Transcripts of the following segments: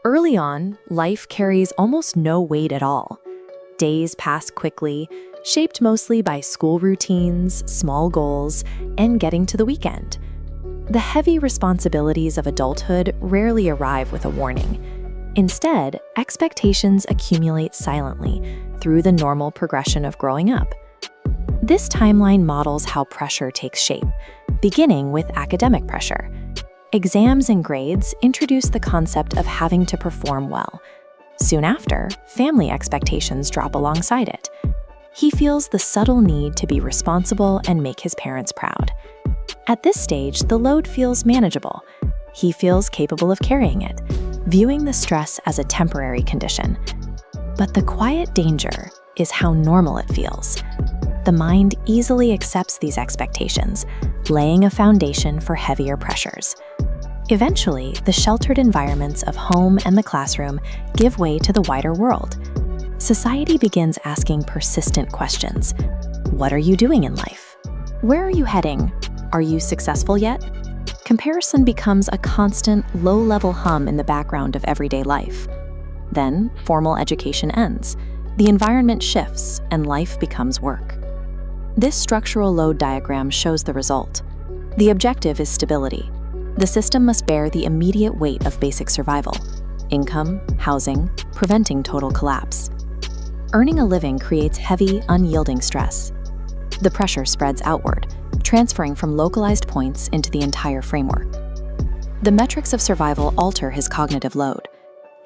Early on, life carries almost no weight at all. Days pass quickly, shaped mostly by school routines, small goals, and getting to the weekend. The heavy responsibilities of adulthood rarely arrive with a warning. Instead, expectations accumulate silently through the normal progression of growing up. This timeline models how pressure takes shape, beginning with academic pressure. Exams and grades introduce the concept of having to perform well. Soon after, family expectations drop alongside it. He feels the subtle need to be responsible and make his parents proud. At this stage, the load feels manageable. He feels capable of carrying it, viewing the stress as a temporary condition. But the quiet danger is how normal it feels. The mind easily accepts these expectations, laying a foundation for heavier pressures. Eventually, the sheltered environments of home and the classroom give way to the wider world. Society begins asking persistent questions. What are you doing in life? Where are you heading? Are you successful yet? Comparison becomes a constant, low-level hum in the background of everyday life. Then, formal education ends. The environment shifts, and life becomes work. This structural load diagram shows the result. The objective is stability. The system must bear the immediate weight of basic survival: income, housing, preventing total collapse. Earning a living creates heavy, unyielding stress. The pressure spreads outward, transferring from localized points into the entire framework. The metrics of survival alter his cognitive load.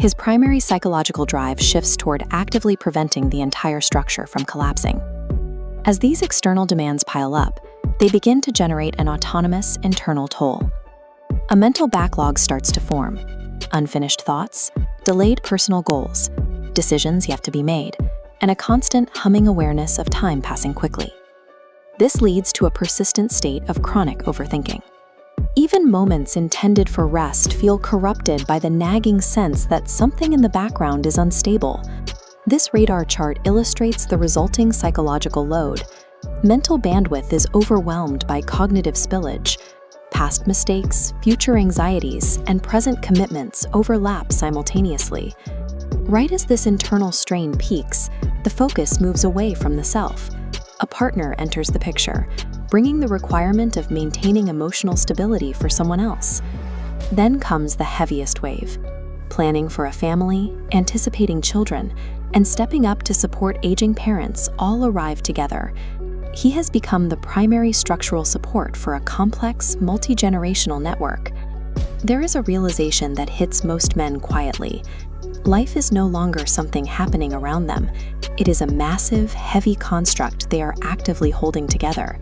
His primary psychological drive shifts toward actively preventing the entire structure from collapsing. As these external demands pile up, they begin to generate an autonomous internal toll. A mental backlog starts to form: unfinished thoughts, delayed personal goals, decisions yet to be made, and a constant humming awareness of time passing quickly. This leads to a persistent state of chronic overthinking. Even moments intended for rest feel corrupted by the nagging sense that something in the background is unstable. This radar chart illustrates the resulting psychological load. Mental bandwidth is overwhelmed by cognitive spillage. Past mistakes, future anxieties, and present commitments overlap simultaneously. Right as this internal strain peaks, the focus moves away from the self. A partner enters the picture, bringing the requirement of maintaining emotional stability for someone else. Then comes the heaviest wave: planning for a family, anticipating children, and stepping up to support aging parents all arrive together. He has become the primary structural support for a complex, multi-generational network. There is a realization that hits most men quietly. Life is no longer something happening around them. It is a massive, heavy construct they are actively holding together.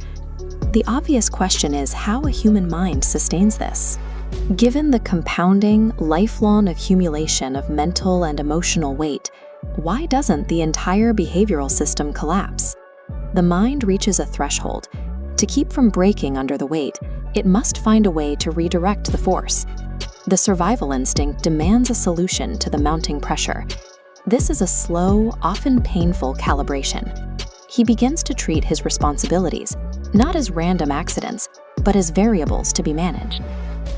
The obvious question is how a human mind sustains this. Given the compounding, lifelong accumulation of mental and emotional weight, why doesn't the entire behavioral system collapse? The mind reaches a threshold. To keep from breaking under the weight, it must find a way to redirect the force. The survival instinct demands a solution to the mounting pressure. This is a slow, often painful calibration. He begins to treat his responsibilities, not as random accidents, but as variables to be managed.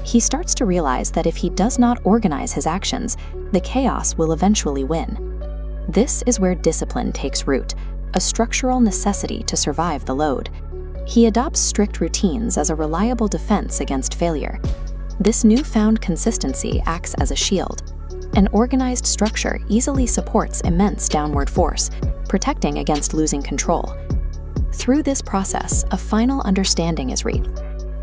He starts to realize that if he does not organize his actions, the chaos will eventually win. This is where discipline takes root, a structural necessity to survive the load. He adopts strict routines as a reliable defense against failure. This newfound consistency acts as a shield. An organized structure easily supports immense downward force, protecting against losing control. Through this process, a final understanding is reached.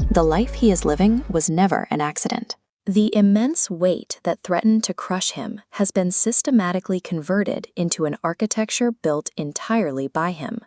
The life he is living was never an accident. The immense weight that threatened to crush him has been systematically converted into an architecture built entirely by him.